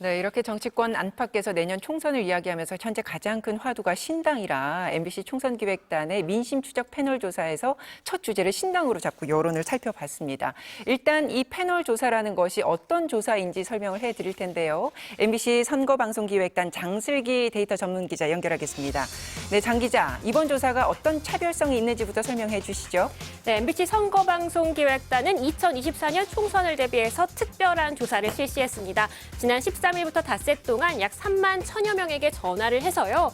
네, 이렇게 정치권 안팎에서 내년 총선을 이야기하면서 현재 가장 큰 화두가 신당이라 MBC 총선기획단의 민심 추적 패널 조사에서 첫 주제를 신당으로 잡고 여론을 살펴봤습니다. 일단 이 패널 조사라는 것이 어떤 조사인지 설명을 해드릴 텐데요. MBC 선거방송기획단 장슬기 데이터 전문기자 연결하겠습니다. 네, 장 기자, 이번 조사가 어떤 차별성이 있는지부터 설명해 주시죠. 네, MBC 선거방송기획단은 2024년 총선을 대비해서 특별한 조사를 실시했습니다. 지난 13일부터 닷새 동안 약 3만 1천여 명에게 전화를 해서요.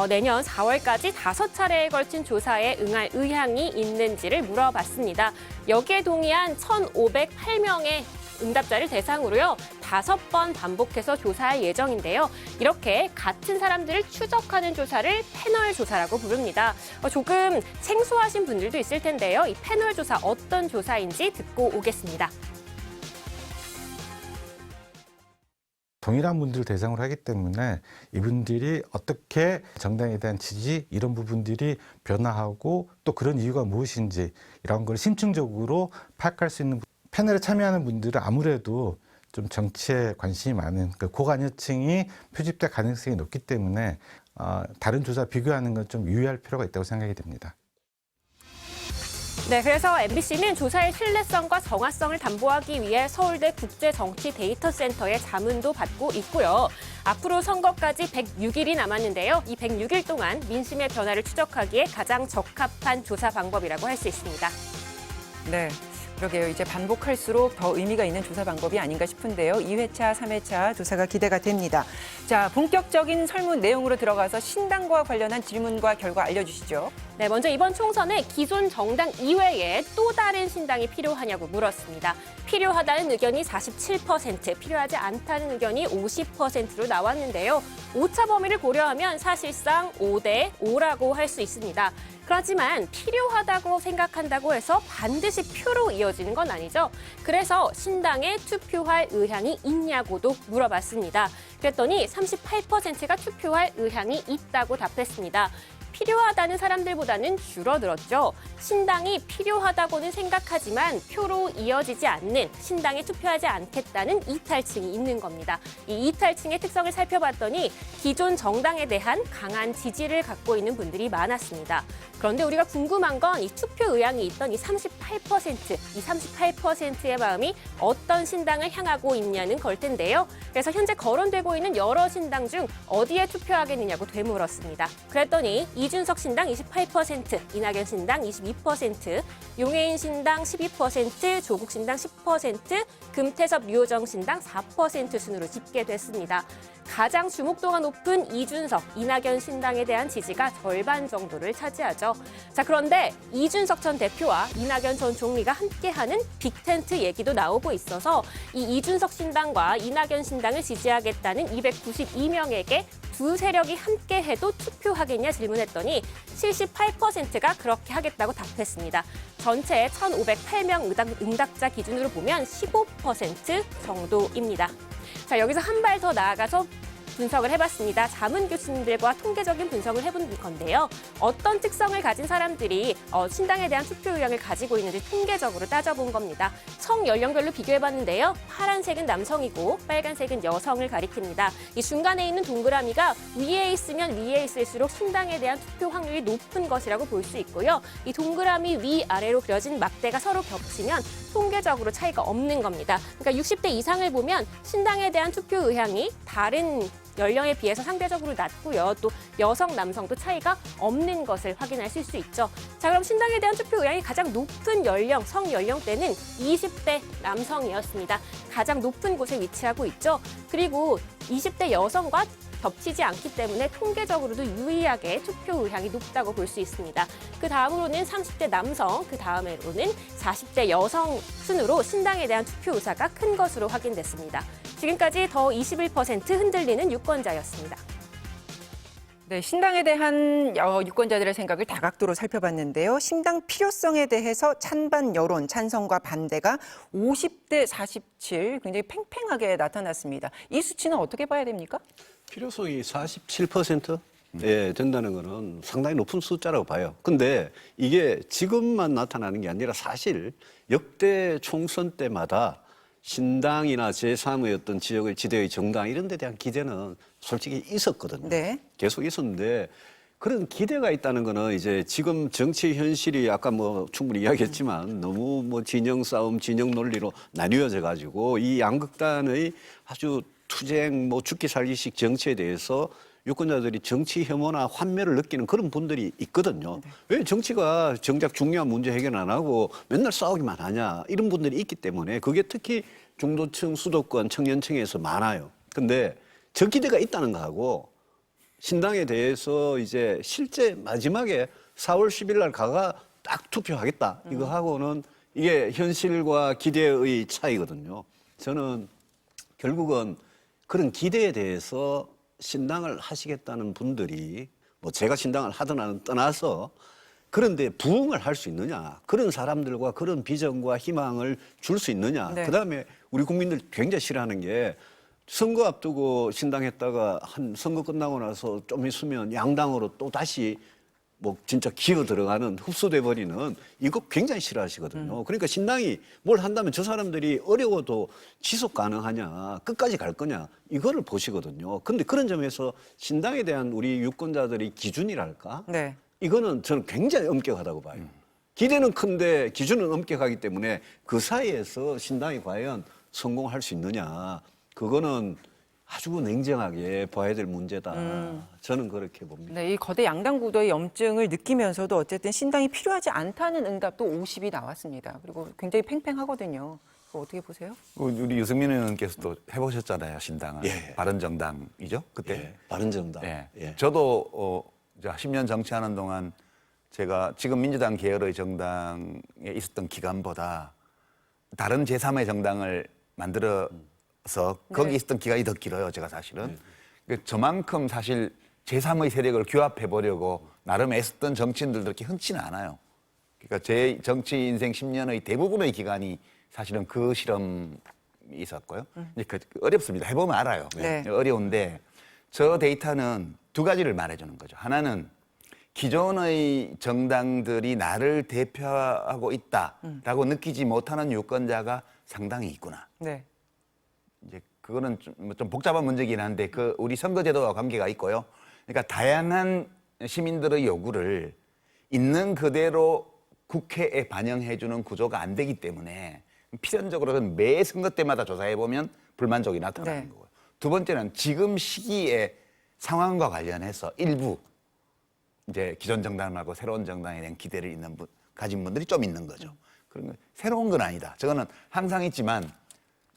내년 4월까지 5차례에 걸친 조사에 응할 의향이 있는지를 물어봤습니다. 여기에 동의한 1,508명의 응답자를 대상으로요. 5번 반복해서 조사할 예정인데요. 이렇게 같은 사람들을 추적하는 조사를 패널 조사라고 부릅니다. 조금 생소하신 분들도 있을 텐데요. 이 패널 조사 어떤 조사인지 듣고 오겠습니다. 동일한 분들을 대상으로 하기 때문에 이분들이 어떻게 정당에 대한 지지 이런 부분들이 변화하고 또 그런 이유가 무엇인지 이런 걸 심층적으로 파악할 수 있는 패널에 참여하는 분들은 아무래도 좀 정치에 관심이 많은 그 고관여층이 표집될 가능성이 높기 때문에 다른 조사 비교하는 건 좀 유의할 필요가 있다고 생각이 됩니다. 네, 그래서 MBC는 조사의 신뢰성과 정확성을 담보하기 위해 서울대 국제정치데이터센터의 자문도 받고 있고요. 앞으로 선거까지 106일이 남았는데요. 이 106일 동안 민심의 변화를 추적하기에 가장 적합한 조사 방법이라고 할 수 있습니다. 네. 그러게요. 이제 반복할수록 더 의미가 있는 조사 방법이 아닌가 싶은데요. 2회차, 3회차 조사가 기대가 됩니다. 자, 본격적인 설문 내용으로 들어가서 신당과 관련한 질문과 결과 알려주시죠. 네, 먼저 이번 총선에 기존 정당 이외에 또 다른 신당이 필요하냐고 물었습니다. 필요하다는 의견이 47%, 필요하지 않다는 의견이 50%로 나왔는데요. 오차 범위를 고려하면 사실상 5대 5라고 할 수 있습니다. 그렇지만 필요하다고 생각한다고 해서 반드시 표로 이어지는 건 아니죠. 그래서 신당에 투표할 의향이 있냐고도 물어봤습니다. 그랬더니 38%가 투표할 의향이 있다고 답했습니다. 필요하다는 사람들보다는 줄어들었죠. 신당이 필요하다고는 생각하지만 표로 이어지지 않는, 신당에 투표하지 않겠다는 이탈층이 있는 겁니다. 이 이탈층의 특성을 살펴봤더니 기존 정당에 대한 강한 지지를 갖고 있는 분들이 많았습니다. 그런데 우리가 궁금한 건 이 투표 의향이 있던 이 38%의 마음이 어떤 신당을 향하고 있냐는 걸 텐데요. 그래서 현재 거론되고 있는 여러 신당 중 어디에 투표하겠느냐고 되물었습니다. 그랬더니 이준석 신당 28%, 이낙연 신당 22%, 용해인 신당 12%, 조국 신당 10%, 금태섭 류호정 신당 4% 순으로 집계됐습니다. 가장 주목도가 높은 이준석, 이낙연 신당에 대한 지지가 절반 정도를 차지하죠. 자, 그런데 이준석 전 대표와 이낙연 전 총리가 함께하는 빅텐트 얘기도 나오고 있어서 이 이준석 신당과 이낙연 신당을 지지하겠다는 292명에게 두 세력이 함께해도 투표하겠냐 질문했더니 78%가 그렇게 하겠다고 답했습니다. 전체 1,508명 응답자 기준으로 보면 15% 정도입니다. 자, 여기서 한 발 더 나아가서 분석을 해봤습니다. 자문 교수님들과 통계적인 분석을 해본 건데요. 어떤 특성을 가진 사람들이 신당에 대한 투표 의향을 가지고 있는지 통계적으로 따져본 겁니다. 성 연령별로 비교해봤는데요. 파란색은 남성이고 빨간색은 여성을 가리킵니다. 이 중간에 있는 동그라미가 위에 있으면 위에 있을수록 신당에 대한 투표 확률이 높은 것이라고 볼 수 있고요. 이 동그라미 위아래로 그려진 막대가 서로 겹치면 통계적으로 차이가 없는 겁니다. 그러니까 60대 이상을 보면 신당에 대한 투표 의향이 다른 연령에 비해서 상대적으로 낮고요. 또 여성, 남성도 차이가 없는 것을 확인할 수 있죠. 자, 그럼 신당에 대한 투표 의향이 가장 높은 연령, 성연령대는 20대 남성이었습니다. 가장 높은 곳에 위치하고 있죠. 그리고 20대 여성과 겹치지 않기 때문에 통계적으로도 유의하게 투표 의향이 높다고 볼 수 있습니다. 그 다음으로는 30대 남성, 그 다음으로는 40대 여성 순으로 신당에 대한 투표 의사가 큰 것으로 확인됐습니다. 지금까지 더 21% 흔들리는 유권자였습니다. 네, 신당에 대한 유권자들의 생각을 다각도로 살펴봤는데요. 신당 필요성에 대해서 찬반 여론, 찬성과 반대가 50대 47, 굉장히 팽팽하게 나타났습니다. 이 수치는 어떻게 봐야 됩니까? 필요성이 47% 된다는 거는 상당히 높은 숫자라고 봐요. 근데 이게 지금만 나타나는 게 아니라 사실 역대 총선 때마다 신당이나 제3의 어떤 지역의 지대의 정당 이런 데 대한 기대는 솔직히 있었거든요. 네. 계속 있었는데 그런 기대가 있다는 거는 이제 지금 정치 현실이 아까 뭐 충분히 이야기했지만 너무 뭐 진영 싸움, 진영 논리로 나뉘어져 가지고 이 양극단의 아주 투쟁, 뭐 죽기 살기식 정치에 대해서 유권자들이 정치 혐오나 환멸을 느끼는 그런 분들이 있거든요. 왜 정치가 정작 중요한 문제 해결 안 하고 맨날 싸우기만 하냐 이런 분들이 있기 때문에 그게 특히 중도층, 수도권, 청년층에서 많아요. 근데 저 기대가 있다는 거하고 신당에 대해서 이제 실제 마지막에 4월 10일 날 가가 딱 투표하겠다 이거 하고는 이게 현실과 기대의 차이거든요. 저는 결국은 그런 기대에 대해서 신당을 하시겠다는 분들이 뭐 제가 신당을 하든 안 떠나서 그런데 부응을 할 수 있느냐 그런 사람들과 그런 비전과 희망을 줄 수 있느냐 네. 그다음에 우리 국민들 굉장히 싫어하는 게 선거 앞두고 신당했다가 한 선거 끝나고 나서 좀 있으면 양당으로 또 다시 뭐 진짜 기어 들어가는 흡수돼 버리는 이거 굉장히 싫어하시거든요. 그러니까 신당이 뭘 한다면 저 사람들이 어려워도 지속 가능하냐, 끝까지 갈 거냐 이거를 보시거든요. 근데 그런 점에서 신당에 대한 우리 유권자들의 기준이랄까? 네. 이거는 저는 굉장히 엄격하다고 봐요. 기대는 큰데 기준은 엄격하기 때문에 그 사이에서 신당이 과연 성공할 수 있느냐 그거는 아주 냉정하게 봐야 될 문제다. 저는 그렇게 봅니다. 네, 이 거대 양당 구도의 염증을 느끼면서도 어쨌든 신당이 필요하지 않다는 응답도 50이 나왔습니다. 그리고 굉장히 팽팽하거든요. 그거 어떻게 보세요? 우리 유승민 의원께서도 해보셨잖아요, 신당을. 예. 바른정당이죠, 그때. 예, 바른정당. 예. 예. 저도 이제 10년 정치하는 동안 제가 지금 민주당 계열의 정당에 있었던 기간보다 다른 제3의 정당을 만들어서 거기 네. 있었던 기간이 더 길어요, 제가 사실은. 그러니까 저만큼 사실 제3의 세력을 규합해 보려고 나름 애썼던 정치인들도 그렇게 흔치는 않아요. 그러니까 제 정치 인생 10년의 대부분의 기간이 사실은 그 실험이 있었고요. 이제 어렵습니다. 해보면 알아요. 네. 어려운데 저 데이터는 두 가지를 말해주는 거죠. 하나는 기존의 정당들이 나를 대표하고 있다라고 느끼지 못하는 유권자가 상당히 있구나. 네. 이제 그거는 좀 복잡한 문제긴 한데 그 우리 선거제도와 관계가 있고요. 그러니까 다양한 시민들의 요구를 있는 그대로 국회에 반영해주는 구조가 안 되기 때문에 필연적으로는 매 선거 때마다 조사해 보면 불만족이 나타나는 네. 거고요. 두 번째는 지금 시기에 상황과 관련해서 일부 이제 기존 정당 말고 새로운 정당에 대한 기대를 가진 분들이 좀 있는 거죠. 그런 건 새로운 건 아니다. 저거는 항상 있지만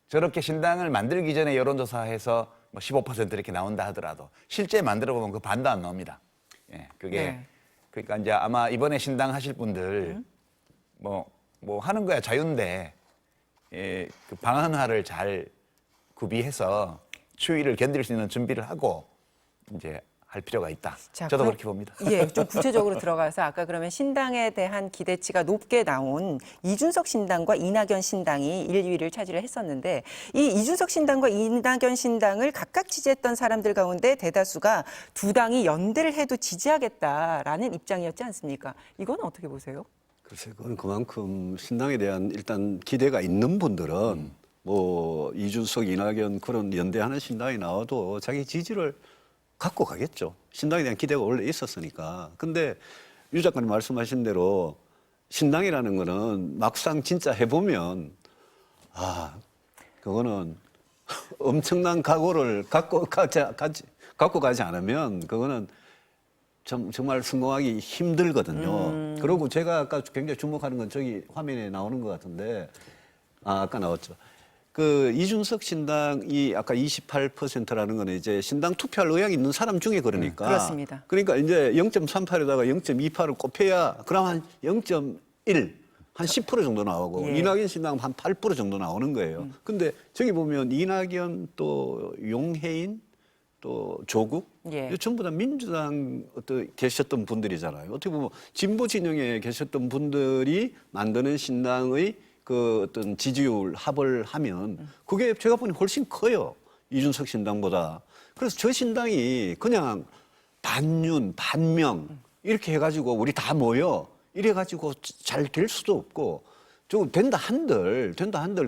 저렇게 신당을 만들기 전에 여론조사해서 뭐 15% 이렇게 나온다 하더라도 실제 만들어 보면 그 반도 안 나옵니다. 예, 그게 네. 그러니까 이제 아마 이번에 신당 하실 분들 뭐 하는 거야 자유인데 예, 그 방언화를 잘 구비해서 추위를 견딜 수 있는 준비를 하고 이제 할 필요가 있다. 자, 저도 그럼- 그렇게 봅니다. 예, 좀 구체적으로 들어가서 아까 그러면 신당에 대한 기대치가 높게 나온 이준석 신당과 이낙연 신당이 1, 2위를 차지를 했었는데 이 이준석 신당과 이낙연 신당을 각각 지지했던 사람들 가운데 대다수가 두 당이 연대를 해도 지지하겠다라는 입장이었지 않습니까? 이건 어떻게 보세요? 글쎄, 그건 그만큼 신당에 대한 일단 기대가 있는 분들은 뭐 이준석, 이낙연 그런 연대하는 신당이 나와도 자기 지지를 갖고 가겠죠. 신당에 대한 기대가 원래 있었으니까. 근데 유 작가님 말씀하신 대로 신당이라는 거는 막상 진짜 해보면 그거는 엄청난 각오를 갖고 가지 않으면 그거는 정말 성공하기 힘들거든요. 그리고 제가 아까 굉장히 주목하는 건 저기 화면에 나오는 것 같은데, 아까 나왔죠. 그 이준석 신당이 아까 28%라는 거는 이제 신당 투표할 의향이 있는 사람 중에 그러니까. 그렇습니다. 그러니까 이제 0.38에다가 0.28을 곱해야 그럼 한 0.1, 한 10% 정도 나오고 예. 이낙연 신당은 한 8% 정도 나오는 거예요. 근데 저기 보면 이낙연 또 용해인 또 조국 예. 이거 전부 다 민주당 계셨던 분들이잖아요. 어떻게 보면 진보 진영에 계셨던 분들이 만드는 신당의 그 어떤 지지율 합을 하면 그게 제가 보니 훨씬 커요. 이준석 신당보다. 그래서 저 신당이 그냥 반윤, 반명 이렇게 해가지고 우리 다 모여 이래가지고 잘 될 수도 없고 좀 된다 한들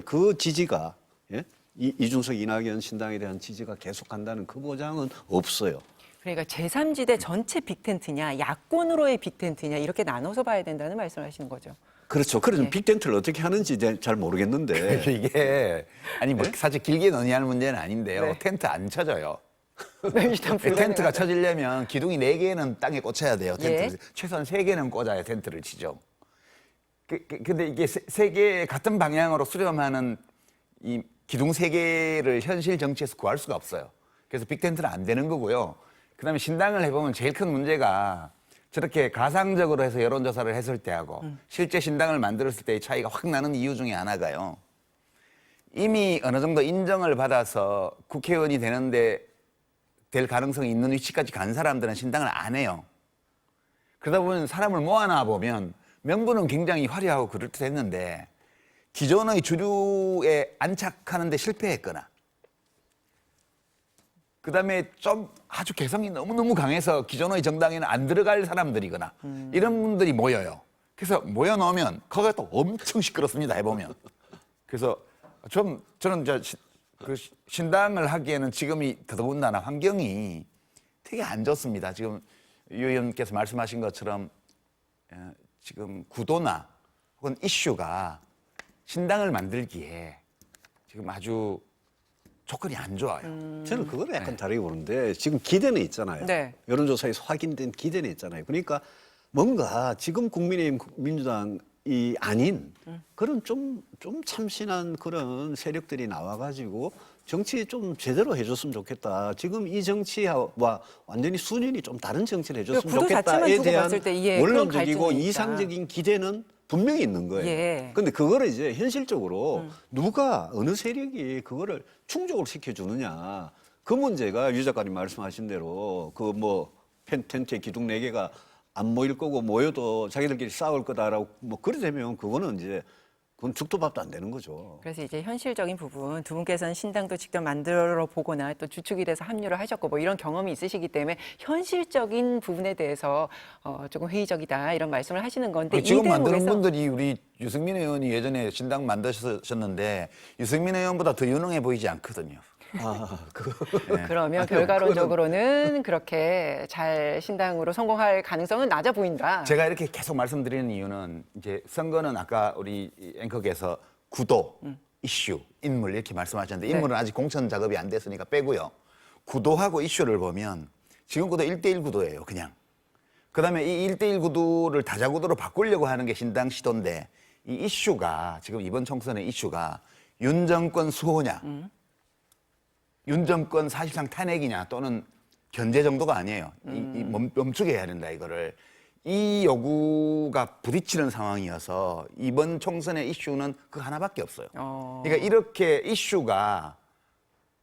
그 지지가 예? 이준석 이낙연 신당에 대한 지지가 계속 간다는 그 보장은 없어요. 그러니까 제3지대 전체 빅텐트냐, 야권으로의 빅텐트냐 이렇게 나눠서 봐야 된다는 말씀하시는 거죠. 그렇죠. 그래서 네. 빅텐트를 어떻게 하는지 이제 잘 모르겠는데 이게 아니 뭐 사실 길게 논의하는 문제는 아닌데요. 네. 텐트 안 쳐져요. 일단 텐트가 쳐지려면 기둥이 4개는 땅에 꽂혀야 돼요. 텐트 예. 최소한 3개는 꽂아야 텐트를 치죠. 근데 이게 세 개 같은 방향으로 수렴하는 이 기둥 3개를 현실 정치에서 구할 수가 없어요. 그래서 빅텐트는 안 되는 거고요. 그다음에 신당을 해보면 제일 큰 문제가 저렇게 가상적으로 해서 여론조사를 했을 때하고 실제 신당을 만들었을 때의 차이가 확 나는 이유 중에 하나가요. 이미 어느 정도 인정을 받아서 국회의원이 되는데 될 가능성이 있는 위치까지 간 사람들은 신당을 안 해요. 그러다 보면 사람을 모아놔 보면 명분은 굉장히 화려하고 그럴듯했는데 기존의 주류에 안착하는 데 실패했거나 그다음에 좀 아주 개성이 너무너무 강해서 기존의 정당에는 안 들어갈 사람들이거나 이런 분들이 모여요. 그래서 모여놓으면 거기가 또 엄청 시끄럽습니다. 해보면. 그래서 저는 그 신당을 하기에는 지금이 더더군다나 환경이 되게 안 좋습니다. 지금 유 의원께서 말씀하신 것처럼 지금 구도나 혹은 이슈가 신당을 만들기에 지금 아주 조건이 안 좋아요. 저는 그거는 약간 다르게 보는데 지금 기대는 있잖아요. 네. 여론조사에서 확인된 기대는 있잖아요. 그러니까 뭔가 지금 국민의힘 민주당이 아닌 그런 좀 참신한 그런 세력들이 나와가지고 정치 좀 제대로 해줬으면 좋겠다. 지금 이 정치와 완전히 수준이 좀 다른 정치를 해줬으면 구도 자체만 좋겠다에 두고 대한 봤을 때, 예, 그런 원론적이고 갈등이 있다. 이상적인 기대는 분명히 있는 거예요. 예. 근데 그거를 이제 현실적으로 누가 어느 세력이 그거를 충족을 시켜주느냐. 그 문제가 유 작가님 말씀하신 대로 그 뭐 텐트의 기둥 4개가 안 모일 거고 모여도 자기들끼리 싸울 거다라고 뭐 그래 되면 그거는 이제 그건 죽도 밥도 안 되는 거죠. 그래서 이제 현실적인 부분 두 분께서는 신당도 직접 만들어 보거나 또 주축이 돼서 합류를 하셨고 뭐 이런 경험이 있으시기 때문에 현실적인 부분에 대해서 조금 회의적이다 이런 말씀을 하시는 건데 지금 이 만드는 대목에서 분들이 우리 유승민 의원이 예전에 신당 만드셨는데 유승민 의원보다 더 유능해 보이지 않거든요. 그러면 결과론적으로는 그렇게 잘 신당으로 성공할 가능성은 낮아 보인다. 제가 이렇게 계속 말씀드리는 이유는 이제 선거는 아까 우리 앵커께서 구도, 이슈, 인물 이렇게 말씀하셨는데 인물은 아직 공천 작업이 안 됐으니까 빼고요. 구도하고 이슈를 보면 지금 구도 1대1 구도예요, 그냥. 그다음에 이 1대1 구도를 다자구도로 바꾸려고 하는 게 신당 시도인데 이 이슈가 지금 이번 총선의 이슈가 윤 정권 수호냐, 윤 정권 사실상 탄핵이냐 또는 견제 정도가 아니에요. 멈추게 해야 된다 이거를. 이 요구가 부딪히는 상황이어서 이번 총선의 이슈는 그 하나밖에 없어요. 그러니까 이렇게 이슈가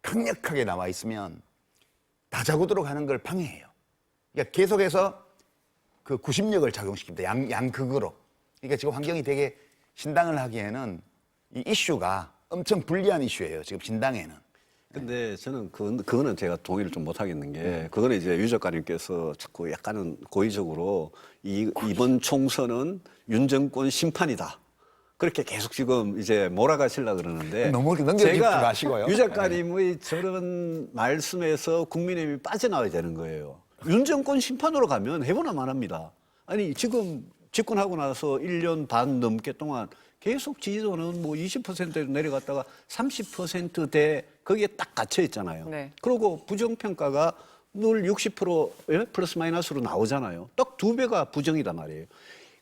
강력하게 나와 있으면 다자구도로 가는 걸 방해해요. 그러니까 계속해서 그 구심력을 작용시킵니다. 양극으로. 그러니까 지금 환경이 되게 신당을 하기에는 이 이슈가 엄청 불리한 이슈예요. 지금 신당에는. 근데 저는 그거는 제가 동의를 좀 못 하겠는 게 그거는 이제 유 작가님께서 자꾸 약간은 고의적으로 이번 총선은 윤 정권 심판이다. 그렇게 계속 지금 이제 몰아가시려고 그러는데 너무 넘겨짚지 마시고요. 유 작가님의 저런 말씀에서 국민의힘이 빠져나와야 되는 거예요. 윤 정권 심판으로 가면 해보나 말합니다. 아니 지금 집권하고 나서 1년 반 넘게 동안 계속 지지도는 뭐 20%로 내려갔다가 30%대 거기에 딱 갇혀 있잖아요. 네. 그리고 부정평가가 늘 60% 예? 플러스 마이너스로 나오잖아요. 딱 2배가 부정이단 말이에요.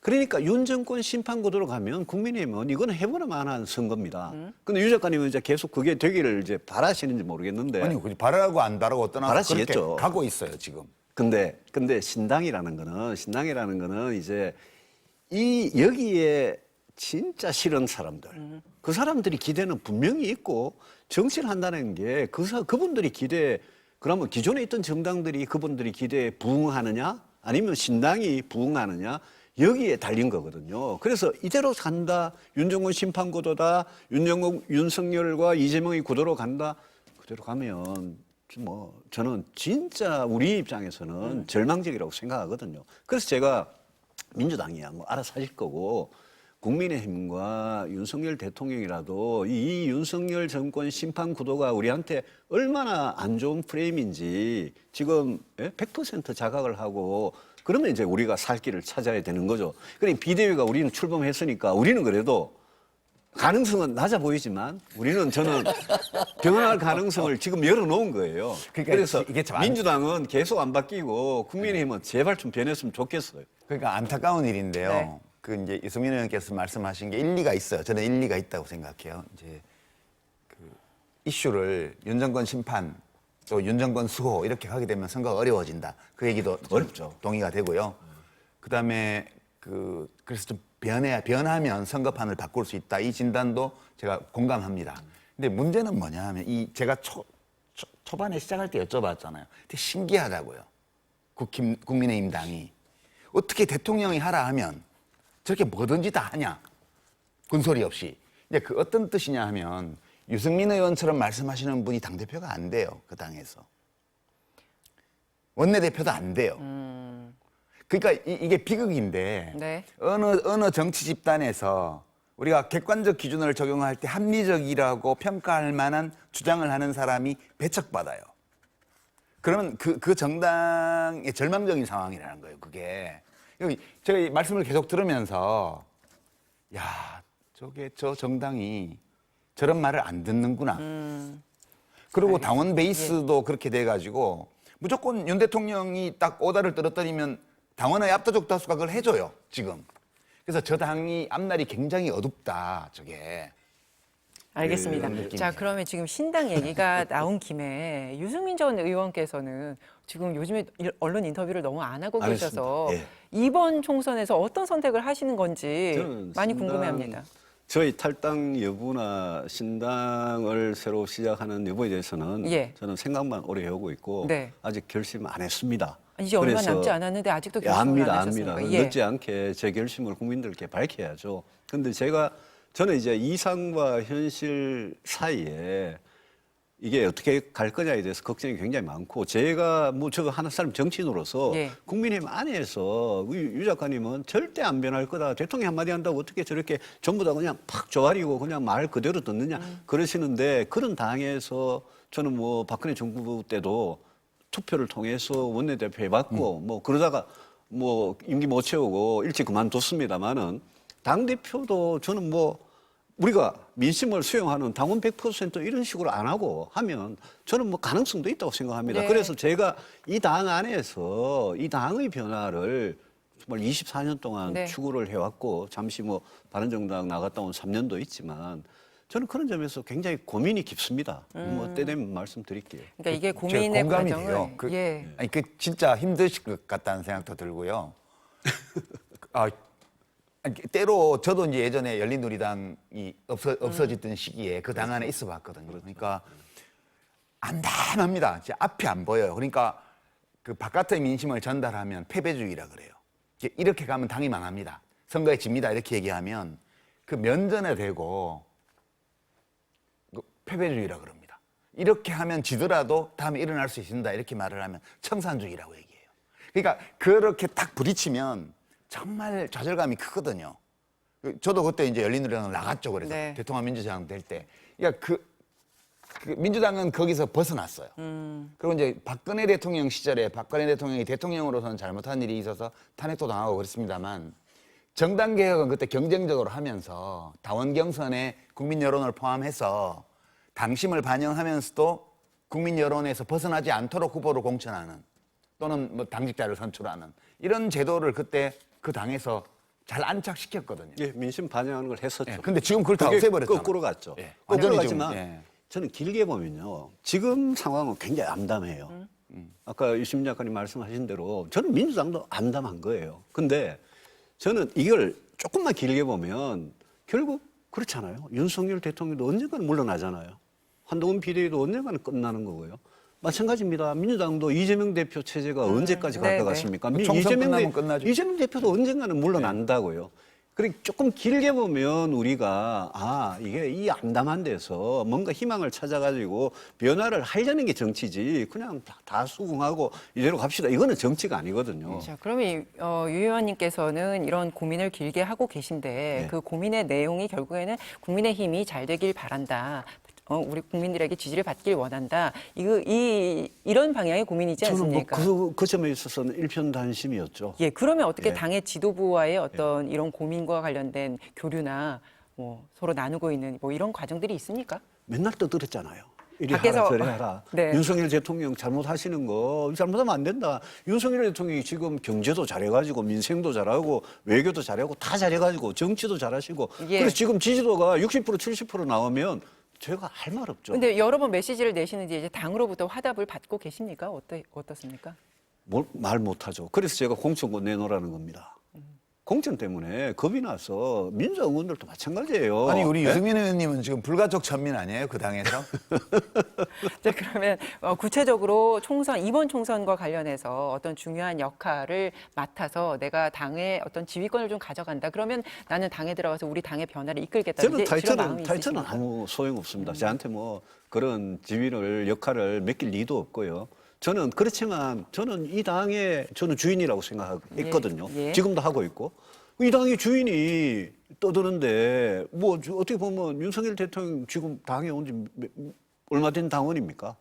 그러니까 윤 정권 심판구도로 가면 국민의힘은 이거는 해보나 만한 선거입니다. 근데 유 작가님은 이제 계속 그게 되기를 이제 바라시는지 모르겠는데. 아니, 바라고 안 바라고 떠나서 바라시겠죠. 그렇게 가고 있어요, 지금. 근데 신당이라는 거는 이제 여기에 진짜 싫은 사람들, 그 사람들이 기대는 분명히 있고 정치를 한다는 게 그분들이 그러면 기존에 있던 정당들이 그분들이 기대에 부응하느냐 아니면 신당이 부응하느냐 여기에 달린 거거든요. 그래서 이대로 간다, 윤정권 심판구도다, 윤석열과 이재명이 구도로 간다, 그대로 가면 뭐 저는 진짜 우리 입장에서는 절망적이라고 생각하거든요. 그래서 제가 민주당이야 뭐 알아서 하실 거고 국민의힘과 윤석열 대통령이라도 이 윤석열 정권 심판 구도가 우리한테 얼마나 안 좋은 프레임인지 지금 100% 자각을 하고 그러면 이제 우리가 살 길을 찾아야 되는 거죠. 그러니까 비대위가 우리는 출범했으니까 우리는 그래도 가능성은 낮아 보이지만 저는 변할 가능성을 지금 열어놓은 거예요. 그러니까 그래서 이게 참 민주당은 계속 안 바뀌고 국민의힘은 제발 좀 변했으면 좋겠어요. 그러니까 안타까운 일인데요. 네. 그 이제 유승민 의원께서 말씀하신 게 일리가 있어요. 저는 일리가 있다고 생각해요. 이제 그 이슈를 윤 정권 심판 또 윤 정권 수호 이렇게 하게 되면 선거가 어려워진다. 그 얘기도 어렵죠. 동의가 되고요. 그다음에 그래서 좀 변하면 선거판을 바꿀 수 있다. 이 진단도 제가 공감합니다. 근데 문제는 뭐냐 하면 제가 초반에 시작할 때 여쭤봤잖아요. 되게 신기하다고요. 국민의힘 당이 어떻게 대통령이 하라 하면 저렇게 뭐든지 다 하냐. 군소리 없이. 이제 그 어떤 뜻이냐 하면 유승민 의원처럼 말씀하시는 분이 당대표가 안 돼요. 그 당에서. 원내대표도 안 돼요. 그러니까 이게 비극인데 네. 어느 정치 집단에서 우리가 객관적 기준을 적용할 때 합리적이라고 평가할 만한 주장을 하는 사람이 배척받아요. 그러면 그 정당의 절망적인 상황이라는 거예요. 그게. 제가 이 말씀을 계속 들으면서 야, 저 정당이 저런 말을 안 듣는구나. 그리고 당원 베이스도 그렇게 돼가지고 무조건 윤 대통령이 딱 오다를 떨어뜨리면 당원의 압도적 다수가 그걸 해줘요. 지금. 그래서 저 당이 앞날이 굉장히 어둡다. 저게. 알겠습니다. 그런 느낌이에요. 자, 그러면 지금 신당 얘기가 나온 김에 유승민 전 의원께서는 지금 요즘에 언론 인터뷰를 너무 안 하고 안 계셔서 했습니다. 이번 총선에서 어떤 선택을 하시는 건지 저는 많이 신당, 궁금해합니다. 저희 탈당 여부나 신당을 새로 시작하는 여부에 대해서는 예. 저는 생각만 오래 하고 있고 네. 아직 결심 안 했습니다. 이제 얼마 그래서 남지 않았는데 아직도 예, 결심을 압니다, 안 압니다. 하셨습니까? 예. 늦지 않게 제 결심을 국민들께 밝혀야죠. 근데 저는 이제 이상과 현실 사이에 이게 어떻게 갈 거냐에 대해서 걱정이 굉장히 많고 제가 저거 하는 사람 정치인으로서 예. 국민의힘 안에서 유 작가님은 절대 안 변할 거다. 대통령이 한마디 한다고 어떻게 저렇게 전부 다 그냥 팍 조아리고 그냥 말 그대로 듣느냐 그러시는데 그런 당에서 저는 박근혜 정부 때도 투표를 통해서 원내대표 해봤고 그러다가 임기 못 채우고 일찍 그만뒀습니다마는 당대표도 저는 우리가 민심을 수용하는 당원 100% 이런 식으로 안 하고 하면 저는 가능성도 있다고 생각합니다. 네. 그래서 제가 이 당 안에서 이 당의 변화를 정말 24년 동안 네. 추구를 해왔고 잠시 바른정당 나갔다 온 3년도 있지만 저는 그런 점에서 굉장히 고민이 깊습니다. 때 되면 말씀드릴게요. 그러니까 이게 제가 고민의 공감이 과정을 돼요. 예. 아니 진짜 힘드실 것 같다는 생각도 들고요. 때로 저도 이제 예전에 열린우리당이 없어지던 시기에 그 당 안에 있어봤거든요. 그러니까 암담합니다. 진짜 앞이 안 보여요. 그러니까 그 바깥의 민심을 전달하면 패배주의라 그래요. 이렇게 가면 당이 망합니다. 선거에 집니다. 이렇게 얘기하면 그 면전에 대고 패배주의라 그럽니다. 이렇게 하면 지더라도 다음에 일어날 수 있습니다. 이렇게 말을 하면 청산주의라고 얘기해요. 그러니까 그렇게 딱 부딪히면 정말 좌절감이 크거든요. 저도 그때 이제 열린우리당을 나갔죠. 그래서 네. 대통령 민주당 될 때. 그러니까 그 민주당은 거기서 벗어났어요. 그리고 이제 박근혜 대통령 시절에 박근혜 대통령이 대통령으로서는 잘못한 일이 있어서 탄핵도 당하고 그랬습니다만 정당 개혁은 그때 경쟁적으로 하면서 당원 경선에 국민 여론을 포함해서 당심을 반영하면서도 국민 여론에서 벗어나지 않도록 후보를 공천하는 또는 당직자를 선출하는 이런 제도를 그때 그 당에서 잘 안착시켰거든요. 예, 민심 반영하는 걸 했었죠. 예, 근데 지금 그걸 다 그게 없애버렸잖아요. 거꾸로 갔죠. 예, 거꾸로 완전히 지금, 갔지만 예. 저는 길게 보면요. 지금 상황은 굉장히 암담해요. 아까 유시민 작가님 말씀하신 대로 저는 민주당도 암담한 거예요. 근데 저는 이걸 조금만 길게 보면 결국 그렇잖아요. 윤석열 대통령도 언젠가는 물러나잖아요. 한동훈 비대위도 언젠가는 끝나는 거고요. 마찬가지입니다. 민주당도 이재명 대표 체제가 언제까지 갈 것 네네. 같습니까? 총선 끝나면 끝나죠. 이재명 대표도 언젠가는 물러난다고요. 그리고 조금 길게 보면 우리가 이게 이 암담한 데서 뭔가 희망을 찾아가지고 변화를 하려는 게 정치지 그냥 다 수긍하고 이대로 갑시다. 이거는 정치가 아니거든요. 자, 그러면 유 의원님께서는 이런 고민을 길게 하고 계신데 네. 그 고민의 내용이 결국에는 국민의힘이 잘 되길 바란다. 우리 국민들에게 지지를 받길 원한다. 이런 방향의 고민이지 저는 않습니까? 그 점에 있어서는 일편단심이었죠. 예, 그러면 어떻게 예. 당의 지도부와의 어떤 이런 고민과 관련된 교류나 뭐 서로 나누고 있는 뭐 이런 과정들이 있습니까? 맨날 떠들었잖아요. 이리 밖에서- 하라 저리 하라. 네. 윤석열 대통령 잘못하시는 거 잘못하면 안 된다. 윤석열 대통령이 지금 경제도 잘해가지고 민생도 잘하고 외교도 잘하고 다 잘해가지고 정치도 잘하시고 예. 그래서 지금 지지도가 60% 70% 나오면 제가 할 말 없죠. 근데 여러 번 메시지를 내시는지 이제 당으로부터 화답을 받고 계십니까? 어떻습니까? 말 못하죠. 그래서 제가 공천권 내놓으라는 겁니다. 공천 때문에 겁이 나서 민주당 의원들도 마찬가지예요. 아니 우리 예? 유승민 의원님은 지금 불가촉 천민 아니에요? 그 당에서? 자, 그러면 구체적으로 이번 총선과 관련해서 어떤 중요한 역할을 맡아서 내가 당의 어떤 지휘권을 좀 가져간다. 그러면 나는 당에 들어가서 우리 당의 변화를 이끌겠다. 저는 이런 마음이 타이틀은 있으십니까? 아무 소용 없습니다. 저한테 뭐 그런 지휘를 역할을 맡길 리도 없고요. 저는 그렇지만 저는 이 당의 저는 주인이라고 생각했거든요. 예, 예. 지금도 하고 있고 이 당의 주인이 떠드는데 뭐 어떻게 보면 윤석열 대통령 지금 당에 온 지 얼마 된 당원입니까?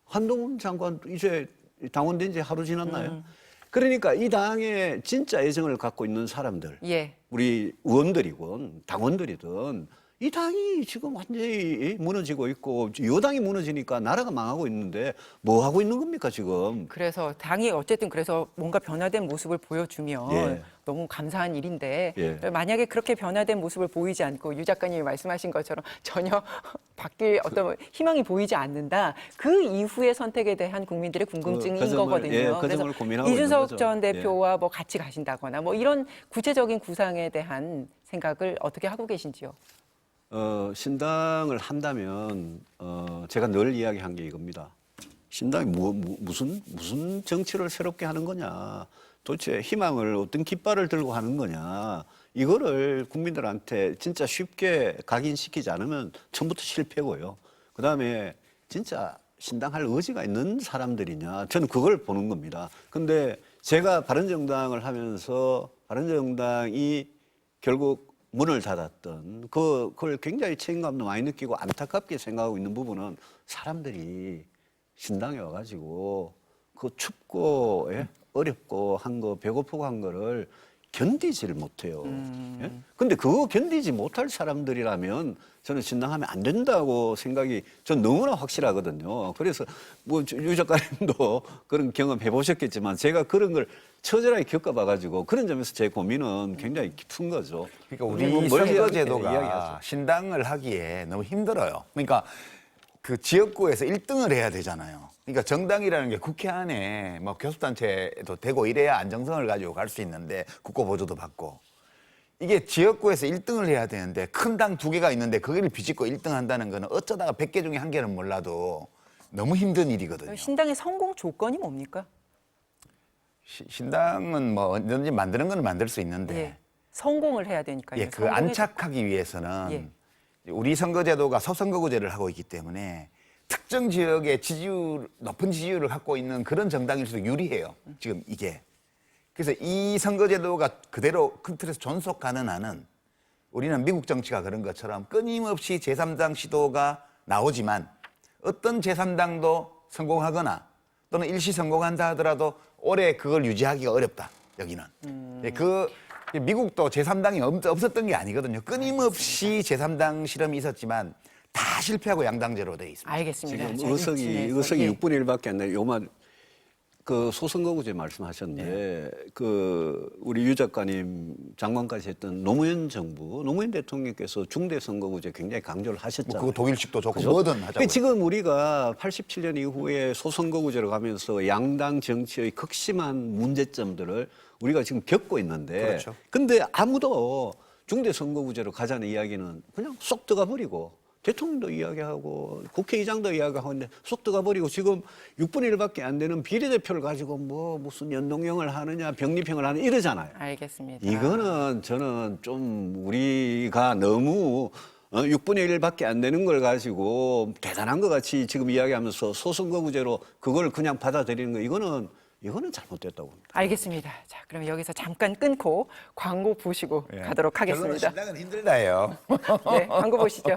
한동훈 장관 이제 당원된 지 하루 지났나요? 그러니까 이 당에 진짜 애정을 갖고 있는 사람들 예. 우리 의원들이건 당원들이든 이 당이 지금 완전히 무너지고 있고 여당이 무너지니까 나라가 망하고 있는데 뭐 하고 있는 겁니까 지금? 그래서 당이 어쨌든 그래서 뭔가 변화된 모습을 보여주면 예. 너무 감사한 일인데 예. 만약에 그렇게 변화된 모습을 보이지 않고 유 작가님이 말씀하신 것처럼 전혀 바뀔 어떤 희망이 보이지 않는다. 그 이후의 선택에 대한 국민들의 궁금증인 그 점을, 거거든요. 예, 그 그래서 점을 고민하고 있는 이준석 거죠. 전 예. 대표와 뭐 같이 가신다거나 뭐 이런 구체적인 구상에 대한 생각을 어떻게 하고 계신지요? 신당을 한다면 제가 늘 이야기한 게 이겁니다. 신당이 무슨 정치를 새롭게 하는 거냐? 도대체 희망을 어떤 깃발을 들고 하는 거냐? 이거를 국민들한테 진짜 쉽게 각인시키지 않으면 처음부터 실패고요. 그다음에 진짜 신당할 의지가 있는 사람들이냐? 저는 그걸 보는 겁니다. 근데 제가 바른정당을 하면서 바른정당이 결국 문을 닫았던 그걸 굉장히 책임감도 많이 느끼고 안타깝게 생각하고 있는 부분은 사람들이 신당에 와가지고 그 춥고 예? 어렵고 한 거 배고프고 한 거를 견디지를 못해요. 예? 근데 그거 견디지 못할 사람들이라면 저는 신당하면 안 된다고 생각이 전 너무나 확실하거든요. 그래서 뭐 유 작가님도 그런 경험 해보셨겠지만 제가 그런 걸 처절하게 겪어봐가지고 그런 점에서 제 고민은 굉장히 깊은 거죠. 그러니까 우리 뭐 우리 멀리 선거제도가 이야기하죠. 신당을 하기에 너무 힘들어요. 그러니까 그 지역구에서 1등을 해야 되잖아요. 그러니까 정당이라는 게 국회 안에 뭐 교섭단체도 되고 이래야 안정성을 가지고 갈 수 있는데 국고 보조도 받고 이게 지역구에서 1등을 해야 되는데 큰 당 2개가 있는데 거기를 비집고 1등 한다는 거는 어쩌다가 100개 중에 1개는 몰라도 너무 힘든 일이거든요. 신당의 성공 조건이 뭡니까? 신당은 뭐 언제든지 만드는 건 만들 수 있는데 예. 성공을 해야 되니까요. 예, 그 안착하기 위해서는 예. 우리 선거제도가 소선거구제를 하고 있기 때문에 특정 지역의 높은 지지율을 갖고 있는 그런 정당일수록 유리해요. 지금 이게. 그래서 이 선거제도가 그대로 큰 틀에서 존속하는 한은 우리는 미국 정치가 그런 것처럼 끊임없이 제3당 시도가 나오지만 어떤 제3당도 성공하거나 또는 일시 성공한다 하더라도 오래 그걸 유지하기가 어렵다. 여기는. 예, 미국도 제3당이 없었던 게 아니거든요. 끊임없이 제3당 실험이 있었지만 다 실패하고 양당제로 돼 있습니다. 알겠습니다. 지금 자, 의석이 예. 6분의 1밖에 안 돼요. 요만 그 소선거구제 말씀하셨는데 그 우리 유 작가님 장관까지 했던 노무현 정부, 노무현 대통령께서 중대 선거구제 굉장히 강조를 하셨잖아요. 그거 독일식도 좋고 그죠? 뭐든 하자고요. 지금 우리가 87년 이후에 소선거구제로 가면서 양당 정치의 극심한 문제점들을 우리가 지금 겪고 있는데 그렇죠. 근데 아무도 중대 선거구제로 가자는 이야기는 그냥 쏙 들어가 버리고 대통령도 이야기하고 국회의장도 이야기하고 하는데 쏙 들어가 버리고 지금 6분의 1밖에 안 되는 비례대표를 가지고 뭐 무슨 연동형을 하느냐 병립형을 하느냐 이러잖아요. 알겠습니다. 이거는 저는 좀 우리가 너무 6분의 1밖에 안 되는 걸 가지고 대단한 것 같이 지금 이야기하면서 소선거구제로 그걸 그냥 받아들이는 거 이거는 잘못됐다고 봅니다. 알겠습니다. 자, 그럼 여기서 잠깐 끊고 광고 보시고 예. 가도록 결론은 하겠습니다. 신당은 힘들다예요. 네, 광고 보시죠.